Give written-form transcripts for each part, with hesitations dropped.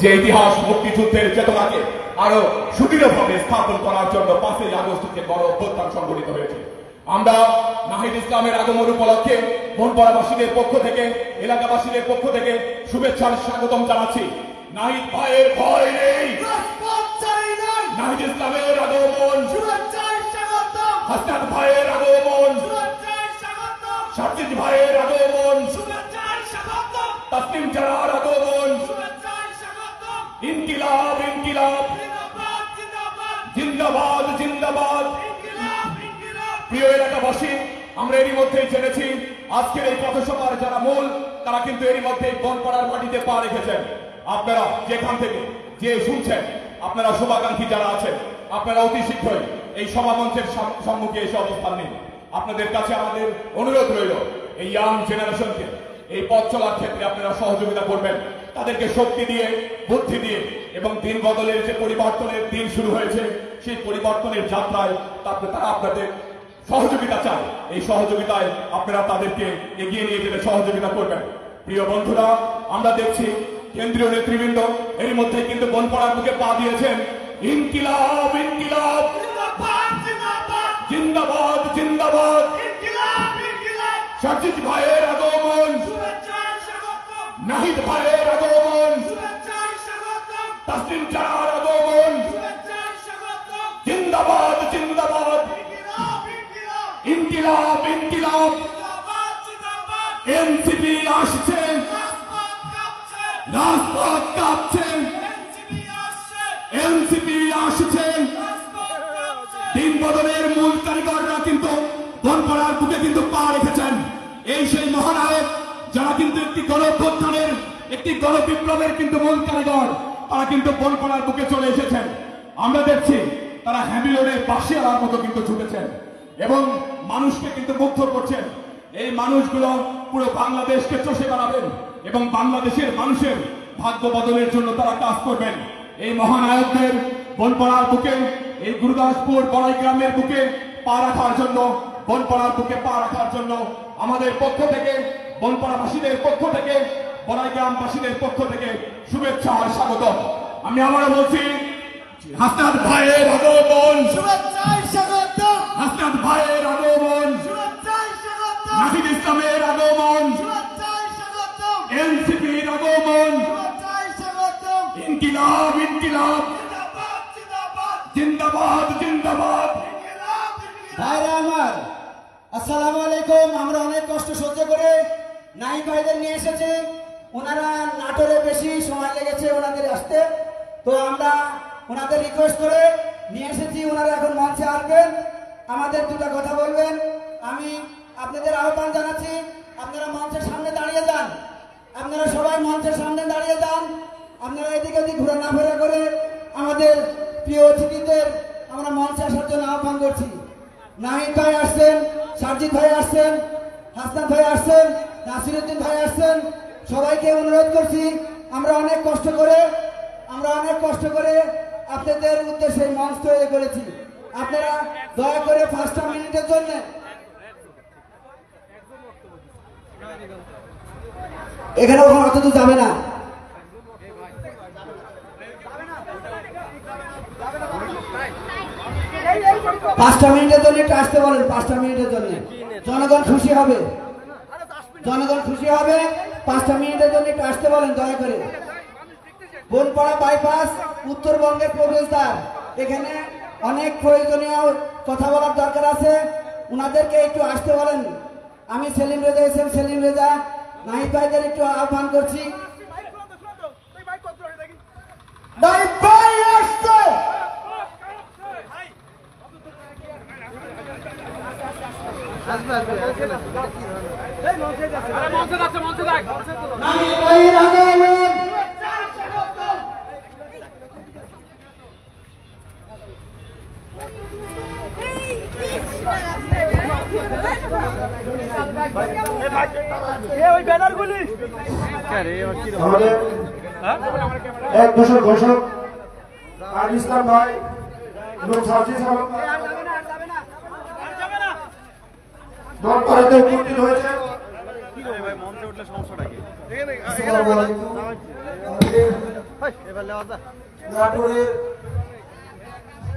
যে ইতিহাস মুক্তিযুদ্ধের চেতনাকে আরো সুদৃঢ়ভাবে স্থাপন করার জন্য 5ই আগস্টকে বড় অভ্যুত্থান সংগঠিত হয়েছে। আমরা নাহিদ ইসলামের আগমন উপলক্ষে বনপাড়াবাসীদের পক্ষ থেকে, এলাকাবাসীদের পক্ষ থেকে শুভেচ্ছার স্বাগতম জানাচ্ছি। নাহিদ ভাইয়ের ভয় নেই, নাহিদ ইসলামের আগমন, হাসনাত ভাইয়ের আগমন, সার্জিদ ভাইয়ের আগমন, তাসলিম জারার আগমন, ইনকিলাব ইনকিলাব, জিন্দাবাদ জিন্দাবাদ। প্রিয় এলাকাবাসী, আমরা এরই মধ্যেই জেনেছি আজকের এই পথসভার যারা মূল, তারা কিন্তু এরই মধ্যে বনপাড়ার মাটিতে পা রেখেছেন। আপনারা যেখান থেকে যে শুনছেন, আপনারা শুভাকাঙ্ক্ষী যারা আছেন, আপনারা অতি শীঘ্রই এই সভামঞ্চের সম্মুখে এসে অবস্থান নিন। আপনাদের কাছে আমাদের অনুরোধ রইল, এই ইয়াং জেনারেশনকে এই পথ চলার ক্ষেত্রে আপনারা সহযোগিতা করবেন, তাদেরকে শক্তি দিয়ে, বুদ্ধি দিয়ে, এবং দিন বদলের যে পরিবর্তনের দিন শুরু হয়েছে সেই পরিবর্তনের যাত্রায় তারা আপনাদের সহযোগিতা চায়। এই সহযোগিতায় আপনারা তাদেরকে এগিয়ে নিয়ে যেতে সহযোগিতা করবেন। প্রিয় বন্ধুরা, আমরা দেখছি কেন্দ্রীয় নেতৃবৃন্দ এর মধ্যে কিন্তু বনপাড়ার বুকে পা দিয়েছেন। ইনকিলাব ইনকিলাব, জিন্দাবাদ জিন্দাবাদ। সার্জিদ ভাইয়ের আগমন, নাহিদ ভাইয়ের আগমন, তাসলিম জারার আগমন, জিন্দাবাদ জিন্দাবাদ। ইনকিলাব ইনকিলাব। এনসিপি আসছে, রাজপথ কাঁপছে, এনসিপি আসছে। দিন বদলের মূল কারিগররা কিন্তু বনপাড়ার বুকে কিন্তু পা রেখেছেন। এই সেই মহানায়ক যারা কিন্তু একটি গণঅভ্যুত্থানের, একটি গণবিপ্লবের কিন্তু মূল কারিগর, তারা কিন্তু বনপাড়ার বুকে চলে এসেছেন। আমরা দেখছি তারা হ্যামিলনের বাঁশিয়ালার মতো কিন্তু ছুটেছেন এবং মানুষকে কিন্তু মুগ্ধ করছেন। এই মানুষগুলো পুরো বাংলাদেশকে চষে বেড়াবেন এবং বাংলাদেশের মানুষের ভাগ্য বদলের জন্য তারা কাজ করবেন। এই মহানায়কদের বনপাড়ার বুকে, এই গুরুদাসপুর বড়াইগ্রামের বুকে পা রাখার জন্য, বনপাড়ার বুকে পা রাখার জন্য আমাদের পক্ষ থেকে, বনপাড়াবাসীদের পক্ষ থেকে, বড়াইগ্রামবাসীদের পক্ষ থেকে শুভেচ্ছা আর স্বাগত। আমি আবারও বলছি, হাসনাত ভাইয়ের আগমন, হাসনাত ভাইয়ের আগমন, নাহিদ ইসলামের আগমন, এনসিপির আগমন, ইনকিলাব ইনকিলাব, জিন্দাবাদ জিন্দাবাদ। ভাইরা আমার, আসসালামু আলাইকুম। আমরা অনেক কষ্ট সহ্য করে নাহিদ ভাইদের নিয়ে এসেছি। ওনারা নাটোরে বেশি সময় লেগেছে ওনাদের আসতে, তো আমরা ওনাদের রিকোয়েস্ট করে নিয়ে এসেছি। ওনারা এখন মঞ্চে আসবেন, আমাদের দুটো কথা বলবেন। আমি আপনাদের আহ্বান জানাচ্ছি, আপনারা মঞ্চের সামনে দাঁড়িয়ে যান, আপনারা সবাই মঞ্চের সামনে দাঁড়িয়ে যান। আপনারা এদিকে ওদিক ঘোরাফেরা করে আমাদের প্রিয় অতিথিদের আমরা মঞ্চে আসার জন্য আহ্বান করছি। নাহিদ ভাই আসছেন, সার্জিদ ভাই আসছেন, হাসনাত ভাই আসছেন, নাসিরউদ্দিন ভাই আসছেন। সবাইকে অনুরোধ করছি, আমরা অনেক কষ্ট করে আপনাদের উদ্দেশ্যে মঞ্চ তৈরি করেছি। আপনারা দয়া করে 5টা মিনিটের জন্য এখানে অত তো যাবে না। পাঁচটা মিনিটের জন্য একটু আসতে বলেন, 5টা মিনিটের জন্য জনগণ খুশি হবে, জনগণ খুশি হবে। 5টা মিনিটের জন্য একটু আসতে বলেন দয়া করে। বনপাড়া বাইপাস উত্তরবঙ্গের প্রবেশদ্বার, এখানে অনেক প্রয়োজনীয় কথা বলার দরকার আছে, ওনাদেরকে একটু আসতে বলেন। আমি সেলিম রেজা, সেলিম রেজা, নাহিদ ভাইদের একটু আহ্বান করছি। নাহিদ ভাই আসছে, নাহিদ ভাইয়ের আগমন। আমাদের এক দোষর ঘোষক নাহিদ ইসলাম ভাই এবং সার্জিদ বনপাড়াতে উপস্থিত হয়েছে। নাটোরের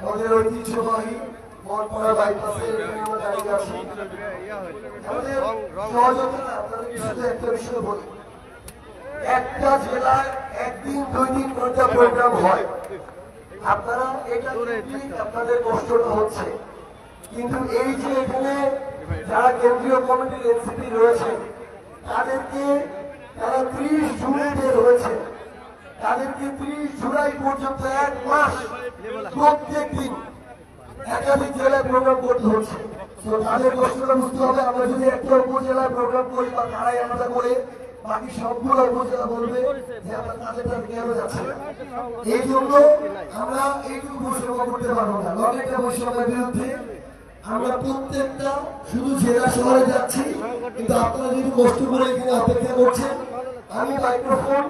আমাদের ঐতিহ্যবাহী মনপাড়া বাইপাসে আমরা দাঁড়িয়ে আছি। আমাদের সহযোগিতা আপনাদের শুধু একটা বিষয় বলি, একটা জেলায় একদিন 2 দিন ঘন্টা প্রোগ্রাম হয়, আপনারা এটা আপনাদের কষ্টটা হচ্ছে, কিন্তু এই যে এখানে যারা কেন্দ্রীয় কমিটির এনসিপি রয়েছে তাদেরকে তারা 30 জুলাইতে রয়েছে, তাদেরকে 30 জুলাই পর্যন্ত 1 মাস প্রত্যেক দিন একাধিক জেলায় প্রোগ্রাম করতে হচ্ছে। তো তাদের কষ্টটা বুঝতে হবে। আমরা যদি একটা উপজেলায় প্রোগ্রাম করি বা তারাই আলাদা করে বাকি সবগুলো উপজেলা বলবে যে আমরা তাদেরটা কেন যাচ্ছে না। এই জন্য আমরা এইটুকু বৈষম্য করতে পারবো না। অনেকটা বৈষম্যের বিরুদ্ধে আমরা প্রত্যেকটা শুধু জেলা শহরে যাচ্ছি, কিন্তু আপনারা যদি কষ্ট করে এখানে অপেক্ষা করছেন, আমি মাইক্রোফোন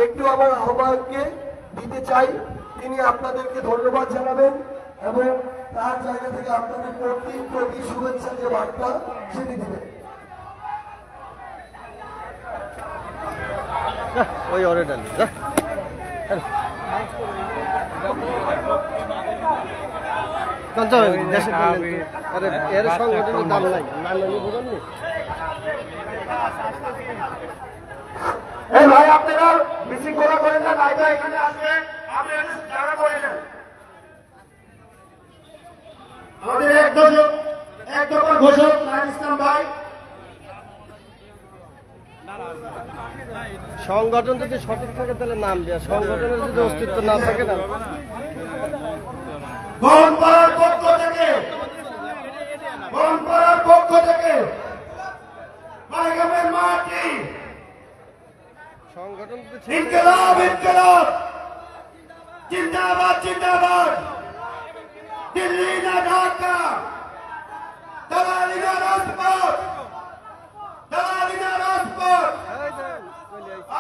একটু আমার আহ্বায়ককে দিতে চাই, তিনি আপনাদেরকে ধন্যবাদ জানাবেন এবং তার জায়গা থেকে আপনাদের প্রতি শুভেচ্ছা যে বার্তা সেটি দেবেন। ওই অরেডাল এর সংগঠনের দাম নাই, বুঝলেন? এই ভাই আপনারা বিশৃঙ্খলা করেন না, নাইবা এখানে আসবে আপনারা জায়গা করে নেন। আমাদের এক দফা ঘোষক নাইম ইসলাম ভাই। সংগঠন যদি সঠিক থাকে তাহলে নাম দেওয়া, সংগঠনের যদি অস্তিত্ব না থাকে না। বনপাড়ার পক্ষ থেকে মাইগ্রামের মাটি সংগঠন ইনকিলাব জিন্দাবাদ জিন্দাবাদ, দিল্লি না ঢাকা, দালালি না রাজপথ,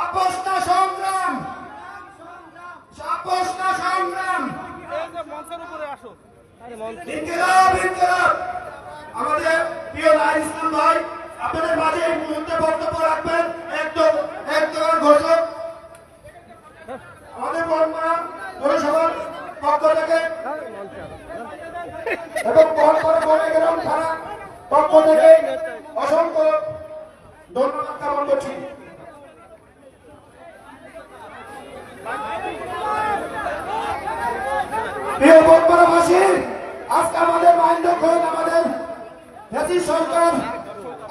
আপোষ না সংগ্রাম, ইনকিলাব। আমাদের প্রিয় নাইম ইসলাম ভাই আপনাদের মাঝে এই মুহূর্তে বক্তব্য রাখবেন। একদম ঘোষক আমাদের পরম্পরা পৌরসভার পক্ষ থেকে এবং বনগ্রাম থানা পক্ষ থেকে অসংখ্য ধন্যবাদ জ্ঞাপন করছি। প্রিয় বনপাড়াবাসী, আজকে আমাদের মাইন্ড করেন, আমাদের জাতীয় সরকার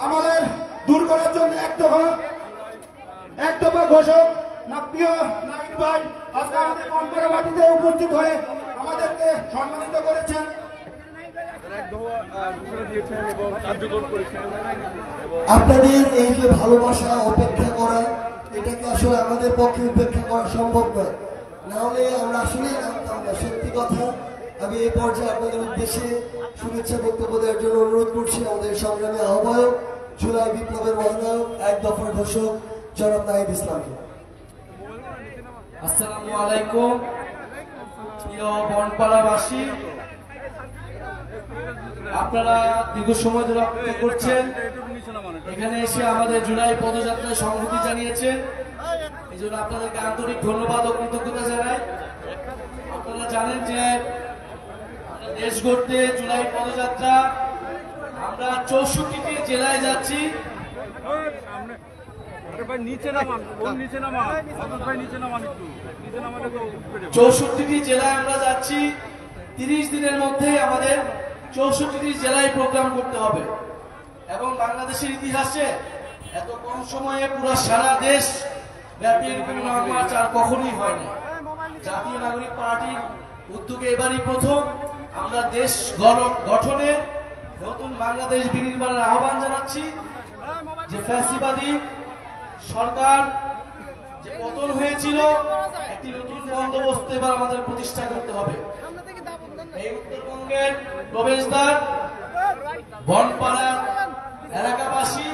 আমাদের দূর করার জন্য এক দফা ঘোষক না প্রিয় নাইম ভাই আজকে আমাদের বনপাড়া মাটিতে উপস্থিত হয়ে আমাদেরকে সম্মানিত করেছেন। আপনাদের এই যে ভালোবাসা অপেক্ষা করা, এটাকে আসলে আমাদের পক্ষে উপেক্ষা করা সম্ভব নয়, না হলে আমরা আসলেই জানতাম না। সত্যি কথা, আমি এই পর্যায়ে আপনাদের উদ্দেশ্যে শুভেচ্ছা বক্তব্য দেওয়ার জন্য অনুরোধ করছি আমাদের সংগ্রামী আহ্বায়ক, জুলাই বিপ্লবের মহানায়ক, 1 দফার ঘোষক জনাব নাহিদ ইসলামকে। আসসালামু আলাইকুম প্রিয় বনপাড়াবাসী, আপনারা দীর্ঘ সময় ধরে অপেক্ষা করছেন, এখানে এসে আমাদের জুলাই পদযাত্রায় সংহতি জানিয়েছেন, এই জন্য আপনাদেরকে আন্তরিক ধন্যবাদ ও কৃতজ্ঞতা জানাই। আপনারা জানেন যে দেশ গড়তে জুলাই পদযাত্রা আমরা 64টি জেলায় যাচ্ছি। 64টি জেলায় আমরা যাচ্ছি। 30 দিনের মধ্যে আমাদের 64টি জেলায় প্রোগ্রাম করতে হবে এবং বাংলাদেশের ইতিহাসে এত কম সময়ে পুরো সারা দেশ ব্যাপী লং মার্চ আর কখনোই হয়নি। জাতীয় নাগরিক পার্টির উদ্যোগে এবারই প্রথম আমরা দেশ গঠনে নতুন বাংলাদেশ বিনির্মাণের আহ্বান জানাচ্ছি। যে ফ্যাসিবাদী সরকার যে পতন হয়েছিল, একটি নতুন বন্দোবস্ত এবার আমাদের প্রতিষ্ঠা করতে হবে। এই উত্তরবঙ্গের প্রবেশদ্বার বনপাড়ার এলাকাবাসী,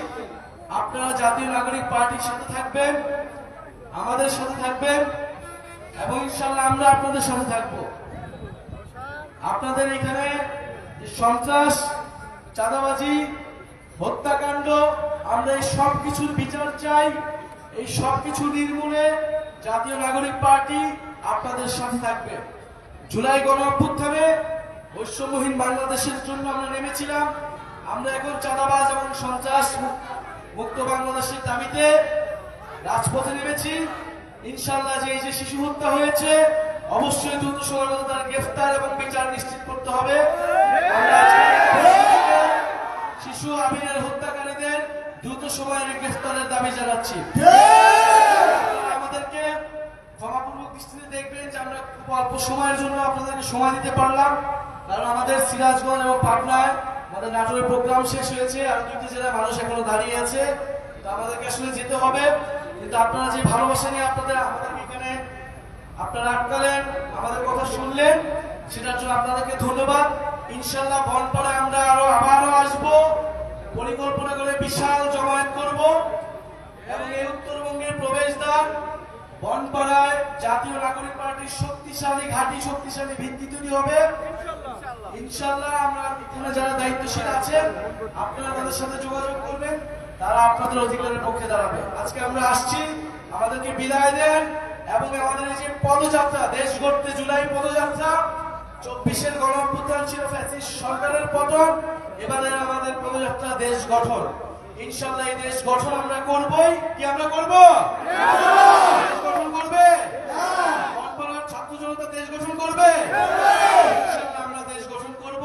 আপনারা জাতীয় নাগরিক পার্টির সাথে থাকবেন, আমাদের সাথে থাকবেন এবং ইনশাআল্লাহ আমরা আপনাদের সাথে থাকব। আপনাদের এখানে সন্ত্রাস, চাঁদাবাজি, হত্যাকাণ্ড, আমরা এই সব কিছুর বিচার চাই। এই সব কিছু নির্মূলে জাতীয় নাগরিক পার্টি আপনাদের সাথে থাকবে। জুলাই গণ অভ্যুত্থানে বৈষম্যহীন বাংলাদেশের জন্য আমরা নেমেছিলাম। আমরা এখন চাঁদাবাজ এবং সন্ত্রাস মুক্ত বাংলাদেশের দাবিতে রাজপথে নেমেছি। ইনশাআল্লাহ যে এই যে শিশু হত্যা হয়েছে অবশ্যই দ্রুত সময়ের মধ্যে তার গ্রেফতার এবং বিচার নিশ্চিত করতে হবে। শিশু আমিনের হত্যাকারীদের দ্রুত সময়ের গ্রেফতারের দাবি জানাচ্ছি। আমাদেরকে ক্ষমাপূর্বক দৃষ্টিতে দেখবেন যে আমরা খুব অল্প সময়ের জন্য আপনাদেরকে সময় দিতে পারলাম, কারণ আমাদের সিরাজগঞ্জ এবং পাটনায় আমাদের নাটোরের প্রোগ্রাম শেষ হয়েছে। আর দুটি জেলায় মানুষ এখনো দাঁড়িয়ে আছে, তো আমাদেরকে আসলে যেতে হবে। কিন্তু আপনারা যে ভালোবাসা নিয়ে আমাদের এখানে আপনারা আটকালেন, আমাদের কথা শুনলেন, সেটার জন্য আপনাদেরকে ধন্যবাদ। ইনশাআল্লাহ বনপাড়ায় আমরা আবারও আসবো, পরিকল্পনা করে বিশাল জমায়েত করব এবং এই উত্তরবঙ্গের প্রবেশদ্বার বনপাড়ায় জাতীয় নাগরিক পার্টির শক্তিশালী ঘাঁটি, শক্তিশালী ভিত্তি তৈরি হবে ইনশাআল্লাহ। আমরা এখানে যারা দায়িত্বশীল আছেন আপনারা তাদের সাথে যোগাযোগ করবেন, তারা আপনাদের অধিকারের পক্ষে দাঁড়াবে। আজকে আমরা আসছি, আমাদেরকে বিদায় দেন এবং আমাদের এই যে পদযাত্রা, দেশ গড়তে জুলাই পদযাত্রা, 24-এর গণ অভ্যুত্থান ছিল ফ্যাসিস্ট সরকারের পতন, এবারে আমাদের পদযাত্রা দেশ গঠন। ইনশাআল্লাহ এই দেশ গঠন আমরা করবই। কি আমরা করব? দেশ গঠন করবে। বনপাড়ার ছাত্র জনতা দেশ গঠন করবে। ইনশাআল্লাহ আমরা দেশ গঠন করব।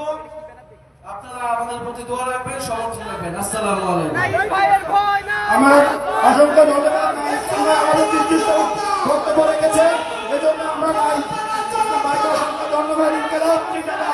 আপনারা আমাদের প্রতি দোয়া রাখবেন, সমর্থন রাখবেন। আসসালামু আলাইকুম। আমার অসংখ্য ধন্যবাদ। আমাদের নির্দিষ্ট বক্তব্য রেখেছে, এজন্য আমরা অসংখ্য ধন্যবাদ। ইনকিলাব জিন্দাবাদ।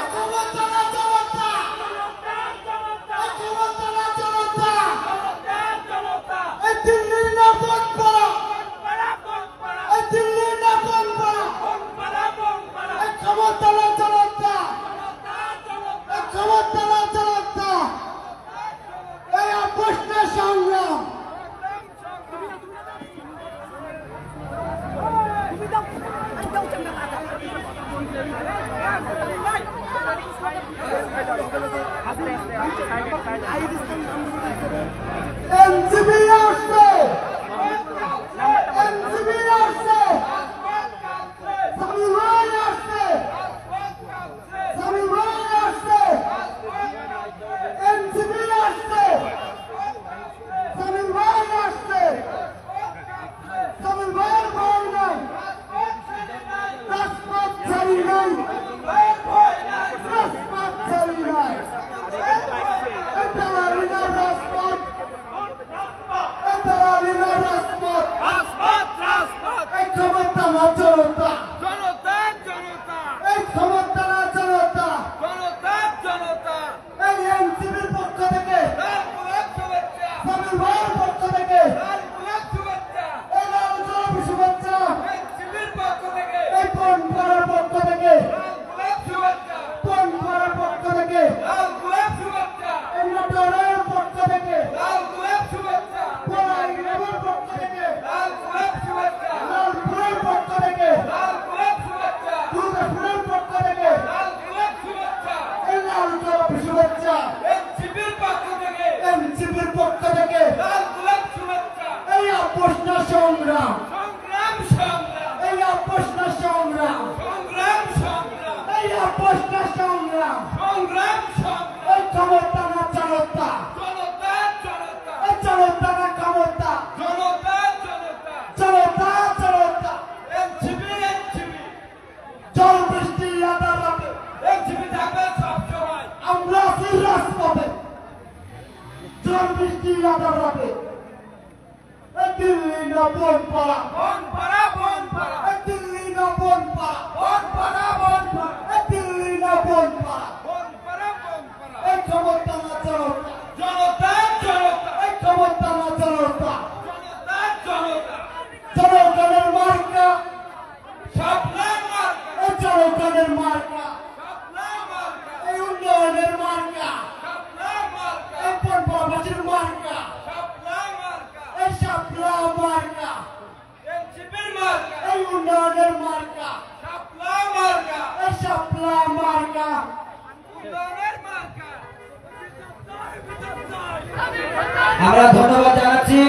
আমরা ধন্যবাদ জানাচ্ছি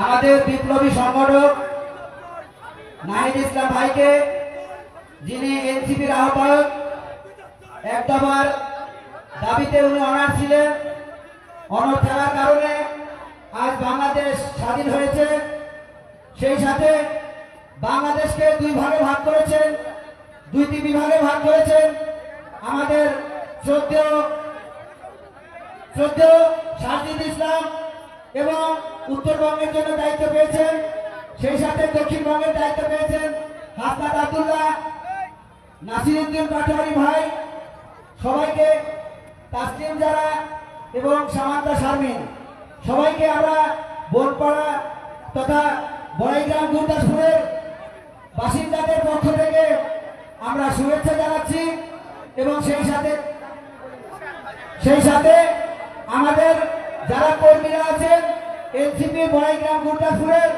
আমাদের বিপ্লবী সংগঠক নাহিদ ইসলাম ভাইকে, যিনি এনসিপির আহ্বায়ক। এক দফার দাবিতে উনি অনার ছিলেন। অনড় থাকার কারণে আজ বাংলাদেশ স্বাধীন হয়েছে। সেই সাথে বাংলাদেশকে দুই ভাগে ভাগ করেছেন, দুইটি বিভাগে ভাগ করেছেন। আমাদের শ্রদ্ধেয় সাজিদ ইসলাম এবং উত্তরবঙ্গের জন্য দায়িত্ব পেয়েছেন, সেই সাথে দক্ষিণবঙ্গের দায়িত্ব পেয়েছেন হাসনাত আব্দুল্লাহ, নাসিরউদ্দিন পাটোয়ারি ভাই, সবাইকে, তাসলিম যারা এবং সামান্তা শারমিন, সবাইকে আমরা বনপাড়া তথা বড়াইগ্রাম গুরদাসপুরের বাসিন্দাদের পক্ষ থেকে আমরা শুভেচ্ছা জানাচ্ছি। এবং সেই সাথে আমাদের যারা কর্মীরা আছেন এনসিপি বড়াইগ্রাম গুরদাসপুরের